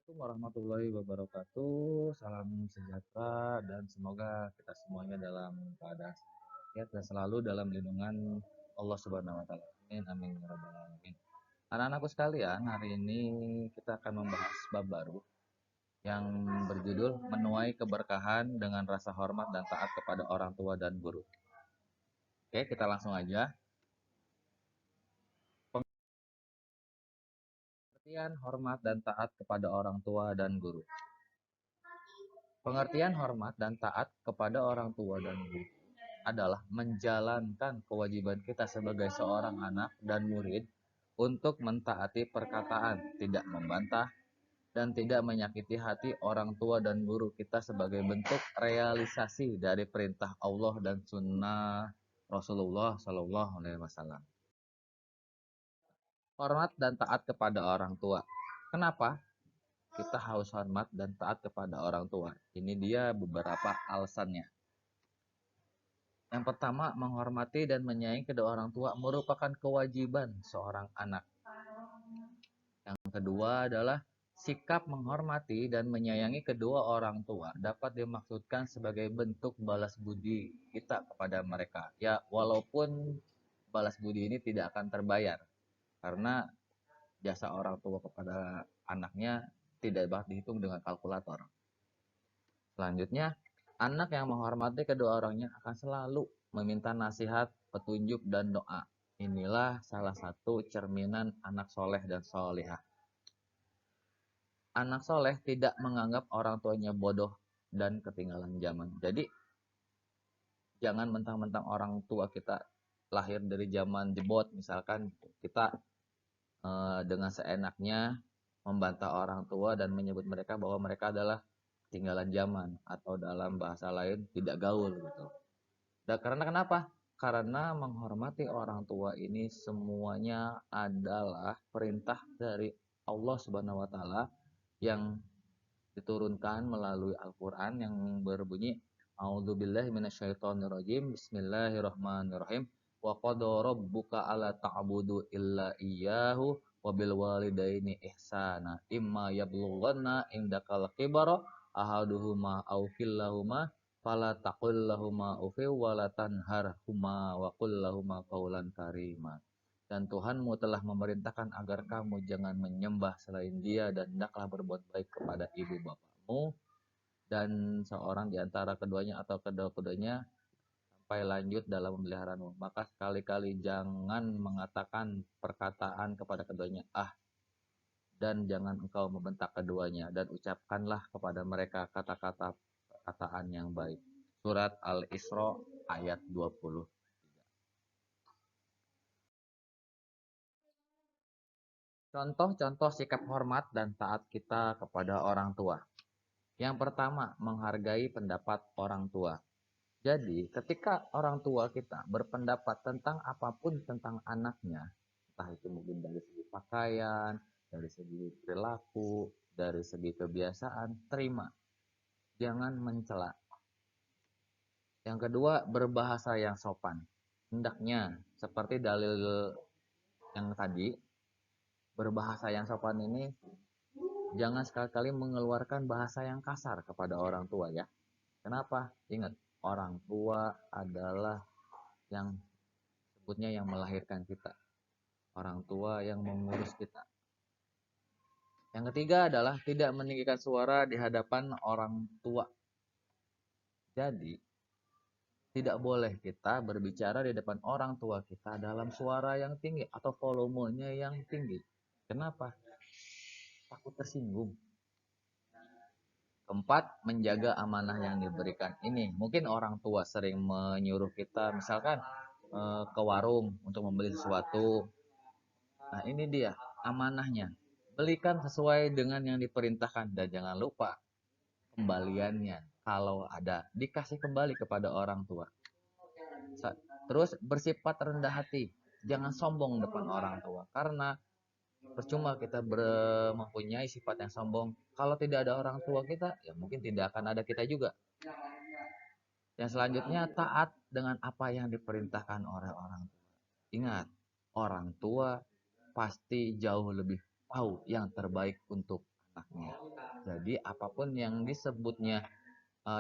Assalamualaikum warahmatullahi wabarakatuh. Salam sejahtera dan semoga kita semuanya dalam keadaan sehat dan selalu dalam lindungan Allah Subhanahu wa taala. Amin amin ya rabbal alamin. Anak-anakku sekalian, hari ini kita akan membahas bab baru yang berjudul menuai keberkahan dengan rasa hormat dan taat kepada orang tua dan guru. Oke, kita langsung aja. Pengertian hormat dan taat kepada orang tua dan guru. Pengertian hormat dan taat kepada orang tua dan guru adalah menjalankan kewajiban kita sebagai seorang anak dan murid untuk mentaati perkataan, tidak membantah, dan tidak menyakiti hati orang tua dan guru kita sebagai bentuk realisasi dari perintah Allah dan sunnah Rasulullah Shallallahu Alaihi Wasallam. Hormat dan taat kepada orang tua. Kenapa kita harus hormat dan taat kepada orang tua? Ini dia beberapa alasannya. Yang pertama, menghormati dan menyayangi kedua orang tua merupakan kewajiban seorang anak. Yang kedua adalah sikap menghormati dan menyayangi kedua orang tua dapat dimaksudkan sebagai bentuk balas budi kita kepada mereka. Ya, walaupun balas budi ini tidak akan terbayar karena jasa orang tua kepada anaknya tidak dapat dihitung dengan kalkulator. Selanjutnya, anak yang menghormati kedua orangnya akan selalu meminta nasihat, petunjuk, dan doa. Inilah salah satu cerminan anak soleh dan solehah. Anak soleh tidak menganggap orang tuanya bodoh dan ketinggalan zaman. Jadi, jangan mentang-mentang orang tua kita lahir dari zaman jebot, misalkan kita dengan seenaknya membantah orang tua dan menyebut mereka bahwa mereka adalah ketinggalan zaman atau dalam bahasa lain tidak gaul gitu. Dan karena kenapa? Karena menghormati orang tua ini semuanya adalah perintah dari Allah Subhanahu wa taala yang diturunkan melalui Al-Qur'an yang berbunyi A'udzubillahi minasyaitonirrajim. Bismillahirrahmanirrahim. Wa qada rabbuka alla ta'budu illa iyyahu wa bil walidaini ihsana imma yablughanna indakal kibara ahaduhuma aw kilahuma fala taqul lahuma ufi wa la tanharhuma wa qul lahuma qaulan karima. Dan Tuhanmu telah memerintahkan agar kamu jangan menyembah selain Dia dan hendaklah berbuat baik kepada ibu bapakmu dan seorang di antara keduanya atau kedua-keduanya sampai lanjut dalam pemeliharaanmu. Maka sekali-kali jangan mengatakan perkataan kepada keduanya dan jangan engkau membentak keduanya dan ucapkanlah kepada mereka kata-kata perkataan yang baik. Surat Al-Isra ayat 20. Contoh-contoh sikap hormat dan taat kita kepada orang tua. Yang pertama, menghargai pendapat orang tua. Jadi, ketika orang tua kita berpendapat tentang apapun tentang anaknya, entah itu mungkin dari segi pakaian, dari segi perilaku, dari segi kebiasaan, terima. Jangan mencela. Yang kedua, berbahasa yang sopan. Hendaknya, seperti dalil yang tadi, berbahasa yang sopan ini jangan sekali-kali mengeluarkan bahasa yang kasar kepada orang tua ya. Kenapa? Ingat, orang tua adalah yang sebutnya yang melahirkan kita. Orang tua yang mengurus kita. Yang ketiga adalah tidak meninggikan suara di hadapan orang tua. Jadi, tidak boleh kita berbicara di depan orang tua kita dalam suara yang tinggi atau volumenya yang tinggi. Kenapa? Takut tersinggung. Keempat, menjaga amanah yang diberikan. Ini mungkin orang tua sering menyuruh kita misalkan ke warung untuk membeli sesuatu. Nah, ini dia amanahnya. Belikan sesuai dengan yang diperintahkan dan jangan lupa kembaliannya. Kalau ada, dikasih kembali kepada orang tua. Terus bersifat rendah hati. Jangan sombong depan orang tua. Karena percuma kita mempunyai sifat yang sombong. Kalau tidak ada orang tua kita, ya mungkin tidak akan ada kita juga. Yang selanjutnya, taat dengan apa yang diperintahkan oleh orang tua. Ingat, orang tua pasti jauh lebih tahu yang terbaik untuk anaknya. Jadi apapun yang disebutnya,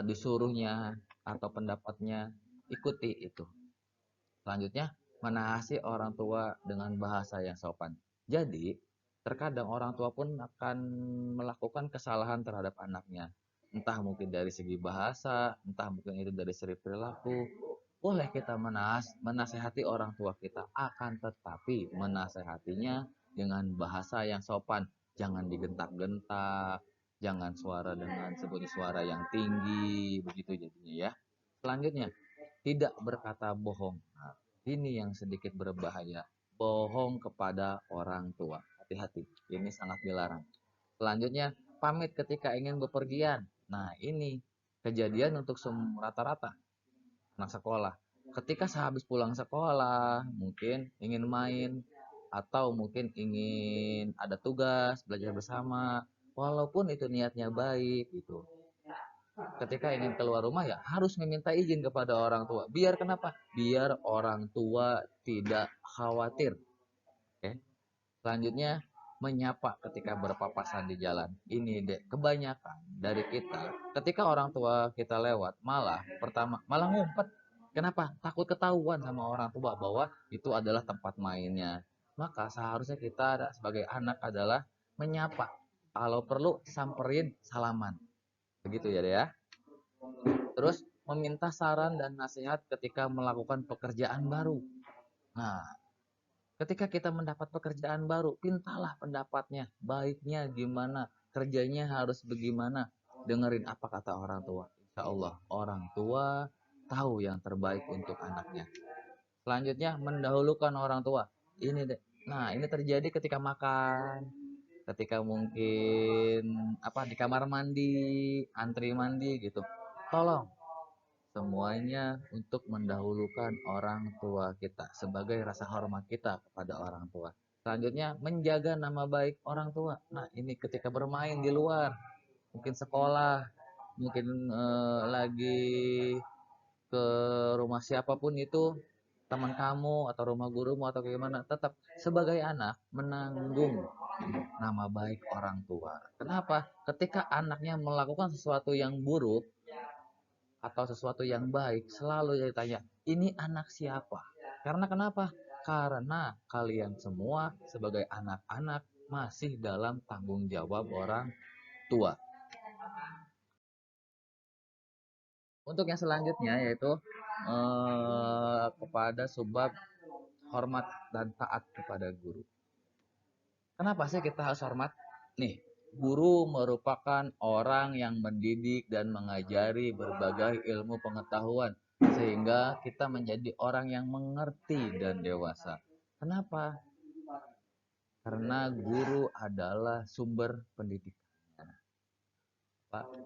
disuruhnya atau pendapatnya, ikuti itu. Selanjutnya, menasihati orang tua dengan bahasa yang sopan. Jadi, terkadang orang tua pun akan melakukan kesalahan terhadap anaknya. Entah mungkin dari segi bahasa, entah mungkin itu dari segi perilaku. Boleh kita menasehati orang tua kita, akan tetapi menasehatinya dengan bahasa yang sopan. Jangan digentak-gentak, jangan suara dengan sebut suara yang tinggi, begitu jadinya ya. Selanjutnya, tidak berkata bohong. Nah, ini yang sedikit berbahaya. Bohong kepada orang tua. Hati-hati, ini sangat dilarang. Selanjutnya, pamit ketika ingin bepergian. Nah, ini kejadian untuk rata-rata anak sekolah. Ketika sehabis pulang sekolah, mungkin ingin main, atau mungkin ingin ada tugas, belajar bersama, walaupun itu niatnya baik gitu. Ketika ingin keluar rumah ya harus meminta izin kepada orang tua. Biar kenapa? Biar orang tua tidak khawatir. Oke. Selanjutnya menyapa ketika berpapasan di jalan. Ini deh kebanyakan dari kita ketika orang tua kita lewat malah ngumpet. Kenapa? Takut ketahuan sama orang tua bahwa itu adalah tempat mainnya. Maka seharusnya kita sebagai anak adalah menyapa. Kalau perlu samperin salaman. Begitu ya deh ya. Terus meminta saran dan nasihat ketika melakukan pekerjaan baru. Nah, ketika kita mendapat pekerjaan baru, pintalah pendapatnya, baiknya gimana, kerjanya harus bagaimana. Dengerin apa kata orang tua. Insya Allah, orang tua tahu yang terbaik untuk anaknya. Selanjutnya, mendahulukan orang tua. Ini deh. Nah, ini terjadi ketika makan, ketika mungkin di kamar mandi, antri mandi gitu. Tolong semuanya untuk mendahulukan orang tua kita sebagai rasa hormat kita kepada orang tua. Selanjutnya, menjaga nama baik orang tua. Nah, ini ketika bermain di luar, mungkin sekolah, mungkin lagi ke rumah siapapun itu, teman kamu atau rumah gurumu atau gimana, tetap sebagai anak menanggung nama baik orang tua. Kenapa? Ketika anaknya melakukan sesuatu yang buruk, atau sesuatu yang baik, selalu ditanya, ini anak siapa? Karena kenapa? Karena kalian semua sebagai anak-anak masih dalam tanggung jawab orang tua. Untuk yang selanjutnya yaitu kepada sebab hormat dan taat kepada guru. Kenapa sih kita harus hormat? Nih, guru merupakan orang yang mendidik dan mengajari berbagai ilmu pengetahuan sehingga kita menjadi orang yang mengerti dan dewasa. Kenapa? Karena guru adalah sumber pendidikannya.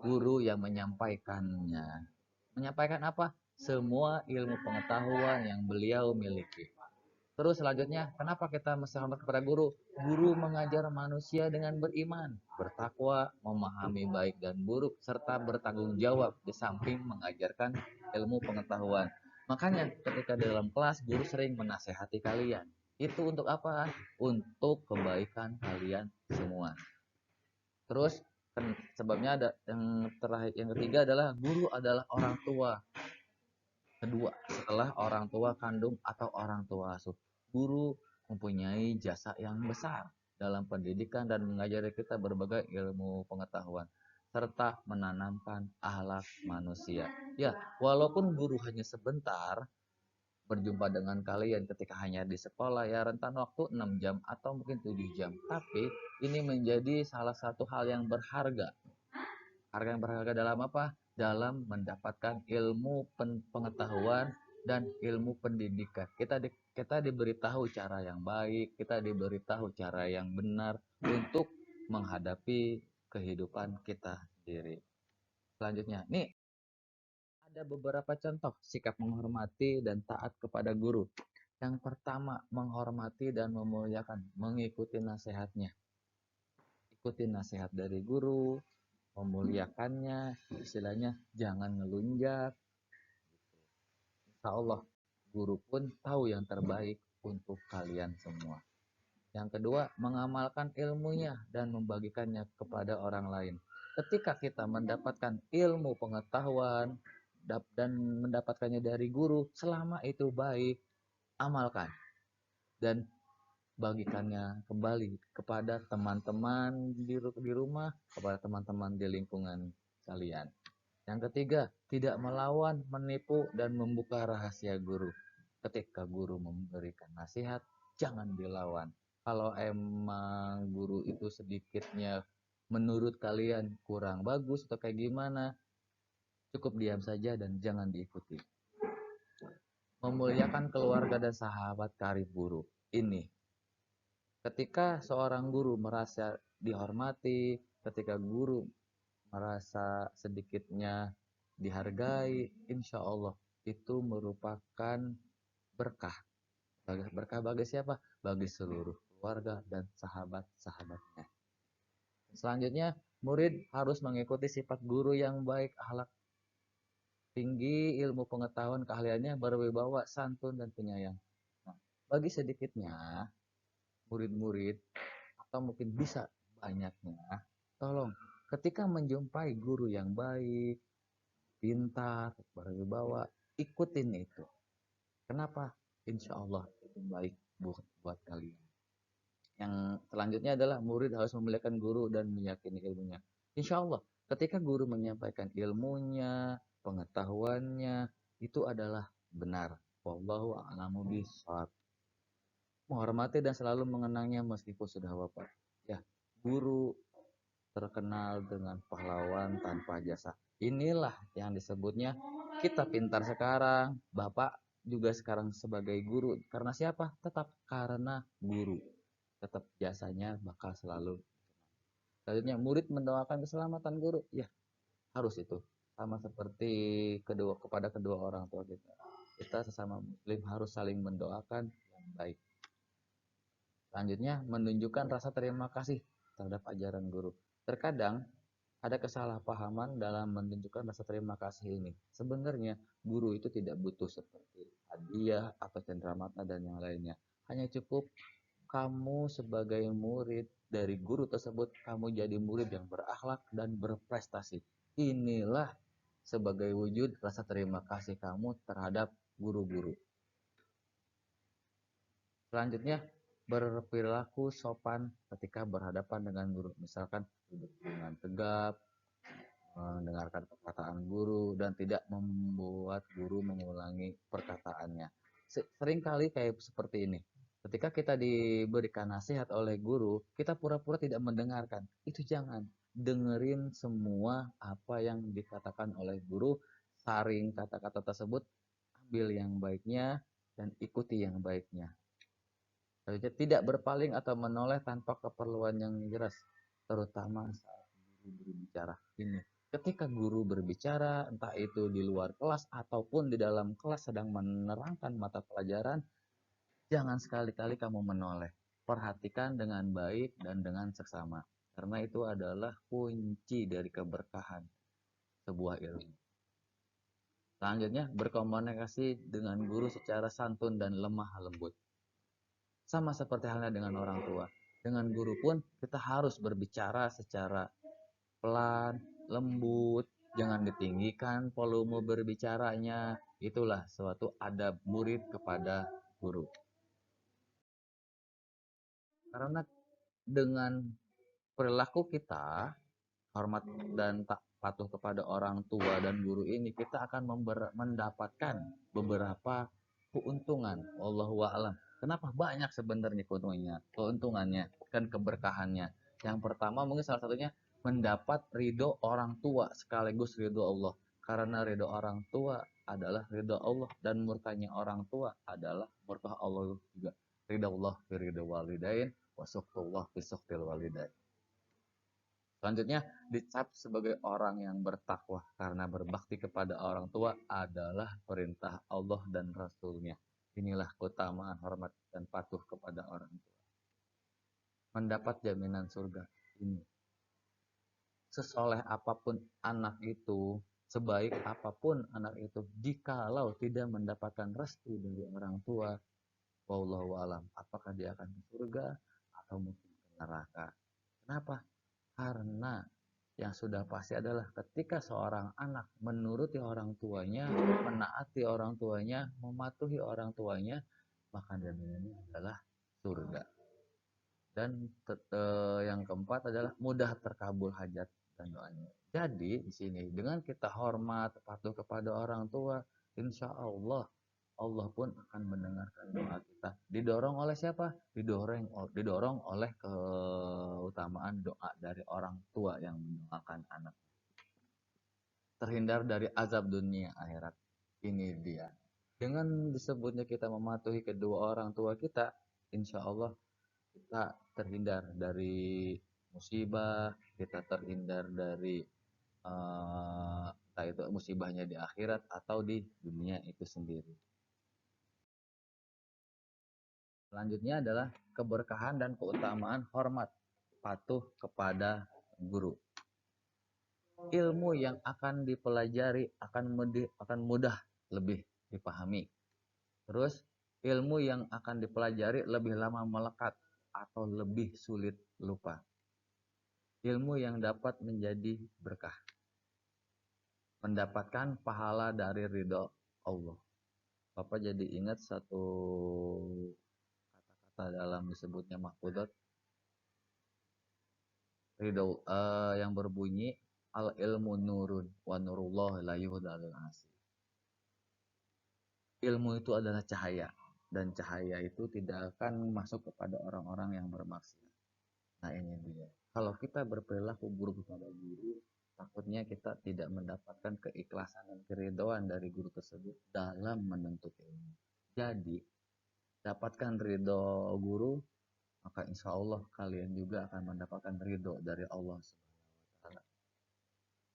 Guru yang menyampaikannya. Menyampaikan apa? Semua ilmu pengetahuan yang beliau miliki. Terus selanjutnya, kenapa kita mesti hormat kepada guru? Guru mengajar manusia dengan beriman, bertakwa, memahami baik dan buruk, serta bertanggung jawab di samping mengajarkan ilmu pengetahuan. Makanya ketika dalam kelas, guru sering menasehati kalian. Itu untuk apa? Untuk kebaikan kalian semua. Terus sebabnya ada yang terakhir, yang ketiga adalah guru adalah orang tua kedua setelah orang tua kandung atau orang tua asuh. Guru mempunyai jasa yang besar dalam pendidikan dan mengajari kita berbagai ilmu pengetahuan serta menanamkan akhlak manusia. Ya, walaupun guru hanya sebentar berjumpa dengan kalian ketika hanya di sekolah ya rentan waktu 6 jam atau mungkin 7 jam. Tapi ini menjadi salah satu hal yang berharga. Harga yang berharga dalam apa? Dalam mendapatkan ilmu pengetahuan dan ilmu pendidikan. Kita diberitahu cara yang baik, kita diberitahu cara yang benar untuk menghadapi kehidupan kita sendiri. Selanjutnya, nih ada beberapa contoh sikap menghormati dan taat kepada guru. Yang pertama, menghormati dan memuliakan, mengikuti nasihatnya. Ikuti nasihat dari guru, memuliakannya, istilahnya jangan ngelunjak. Insya Allah, guru pun tahu yang terbaik untuk kalian semua. Yang kedua, mengamalkan ilmunya dan membagikannya kepada orang lain. Ketika kita mendapatkan ilmu pengetahuan dan mendapatkannya dari guru, selama itu baik, amalkan dan bagikannya kembali kepada teman-teman di rumah, kepada teman-teman di lingkungan kalian. Yang ketiga, tidak melawan, menipu, dan membuka rahasia guru. Ketika guru memberikan nasihat, jangan dilawan. Kalau emang guru itu sedikitnya menurut kalian kurang bagus atau kayak gimana, cukup diam saja dan jangan diikuti. Memuliakan keluarga dan sahabat karib guru. Ini, ketika seorang guru merasa dihormati, ketika guru merasa sedikitnya dihargai, insya Allah itu merupakan berkah. Berkah bagi siapa? Bagi seluruh keluarga dan sahabat-sahabatnya. Selanjutnya, murid harus mengikuti sifat guru yang baik, akhlak tinggi, ilmu pengetahuan, keahliannya, berwibawa, santun, dan penyayang. Nah, bagi sedikitnya murid-murid, atau mungkin bisa banyaknya, tolong ketika menjumpai guru yang baik, pintar, berwibawa, ikutin itu. Kenapa? Insya Allah itu baik buat kalian. Yang selanjutnya adalah murid harus memuliakan guru dan meyakini ilmunya. Insya Allah ketika guru menyampaikan ilmunya, pengetahuannya, itu adalah benar. Wallahu a'lamu bishawab. Menghormati dan selalu mengenangnya meskipun sudah wafat. Ya, guru terkenal dengan pahlawan tanpa jasa. Inilah yang disebutnya kita pintar sekarang, Bapak juga sekarang sebagai guru. Karena siapa? Tetap karena guru. Tetap jasanya bakal selalu. Selanjutnya, murid mendoakan keselamatan guru. Ya, harus itu. Sama seperti kepada kedua orang tua kita. Kita sesama muslim harus saling mendoakan yang baik. Selanjutnya, menunjukkan rasa terima kasih terhadap ajaran guru. Terkadang ada kesalahpahaman dalam menunjukkan rasa terima kasih ini. Sebenarnya guru itu tidak butuh seperti hadiah atau cenderamata dan yang lainnya. Hanya cukup kamu sebagai murid dari guru tersebut, kamu jadi murid yang berakhlak dan berprestasi. Inilah sebagai wujud rasa terima kasih kamu terhadap guru-guru. Selanjutnya, berperilaku sopan ketika berhadapan dengan guru. Misalkan duduk dengan tegap, mendengarkan perkataan guru, dan tidak membuat guru mengulangi perkataannya. Seringkali kayak seperti ini. Ketika kita diberikan nasihat oleh guru, kita pura-pura tidak mendengarkan. Itu jangan. Dengerin semua apa yang dikatakan oleh guru, saring kata-kata tersebut, ambil yang baiknya, dan ikuti yang baiknya. Tidak berpaling atau menoleh tanpa keperluan yang jelas, terutama saat guru berbicara. Ini, ketika guru berbicara, entah itu di luar kelas ataupun di dalam kelas sedang menerangkan mata pelajaran, jangan sekali-kali kamu menoleh. Perhatikan dengan baik dan dengan seksama, karena itu adalah kunci dari keberkahan sebuah ilmu. Selanjutnya, berkomunikasi dengan guru secara santun dan lemah lembut. Sama seperti halnya dengan orang tua. Dengan guru pun kita harus berbicara secara pelan, lembut, jangan ditinggikan volume berbicaranya. Itulah suatu adab murid kepada guru. Karena dengan perilaku kita, hormat dan tak patuh kepada orang tua dan guru ini, kita akan mendapatkan beberapa keuntungan. Wallahu a'lam. Kenapa banyak sebenarnya keuntungannya kan keberkahannya. Yang pertama mungkin salah satunya mendapat ridho orang tua sekaligus ridho Allah. Karena ridho orang tua adalah ridho Allah dan murkanya orang tua adalah murka Allah juga. Ridho Allah fi ridho walidain wa suqtullah fi suqtil walidain. Selanjutnya, dicap sebagai orang yang bertakwa karena berbakti kepada orang tua adalah perintah Allah dan Rasul-Nya. Inilah keutamaan hormat dan patuh kepada orang tua. Mendapat jaminan surga ini. Sesoleh apapun anak itu, sebaik apapun anak itu, jikalau tidak mendapatkan restu dari orang tua, wallahu alam, apakah dia akan ke surga atau mungkin ke neraka. Kenapa? Karena yang sudah pasti adalah ketika seorang anak menuruti orang tuanya, menaati orang tuanya, mematuhi orang tuanya, maka jaminannya adalah surga. Dan yang keempat adalah mudah terkabul hajat dan doanya. Jadi di sini dengan kita hormat, patuh kepada orang tua, insya Allah Allah pun akan mendengarkan doa kita. Didorong oleh siapa? Didorong oleh keutamaan doa dari orang tua yang mendoakan anak. Terhindar dari azab dunia akhirat. Ini dia. Dengan disebutnya kita mematuhi kedua orang tua kita, insya Allah kita terhindar dari musibah, kita terhindar dari entah itu musibahnya di akhirat atau di dunia itu sendiri. Selanjutnya adalah keberkahan dan keutamaan hormat patuh kepada guru. Ilmu yang akan dipelajari akan mudah lebih dipahami. Terus ilmu yang akan dipelajari lebih lama melekat atau lebih sulit lupa. Ilmu yang dapat menjadi berkah. Mendapatkan pahala dari ridho Allah. Bapak jadi ingat satu kata-kata dalam disebutnya mahfudzat ridho yang berbunyi al ilmu nurun wa nurullah la yuhdalul asih. Ilmu itu adalah cahaya dan cahaya itu tidak akan masuk kepada orang-orang yang bermaksiat. Nah ini dia. Kalau kita berperilaku buruk kepada guru, takutnya kita tidak mendapatkan keikhlasan dan keridhaan dari guru tersebut dalam menuntut ilmu. Jadi, dapatkan ridho guru, maka insya Allah kalian juga akan mendapatkan ridho dari Allah SWT.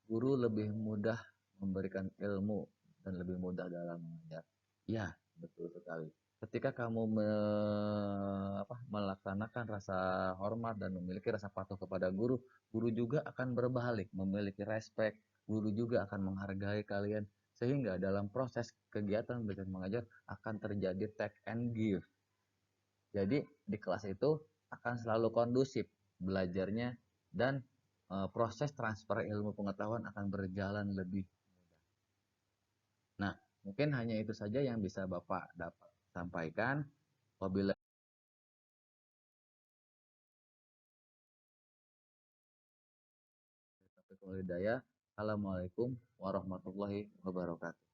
Guru lebih mudah memberikan ilmu dan lebih mudah dalam mengajar. Ya, betul sekali. Ketika kamu melaksanakan rasa hormat dan memiliki rasa patuh kepada guru, guru juga akan berbalik, memiliki respect, guru juga akan menghargai kalian, sehingga dalam proses kegiatan belajar mengajar akan terjadi take and give. Jadi di kelas itu akan selalu kondusif belajarnya dan proses transfer ilmu pengetahuan akan berjalan lebih mudah. Nah, mungkin hanya itu saja yang bisa Bapak dapat sampaikan. Wabillahi taufiq wal hidayah. Assalamualaikum warahmatullahi wabarakatuh.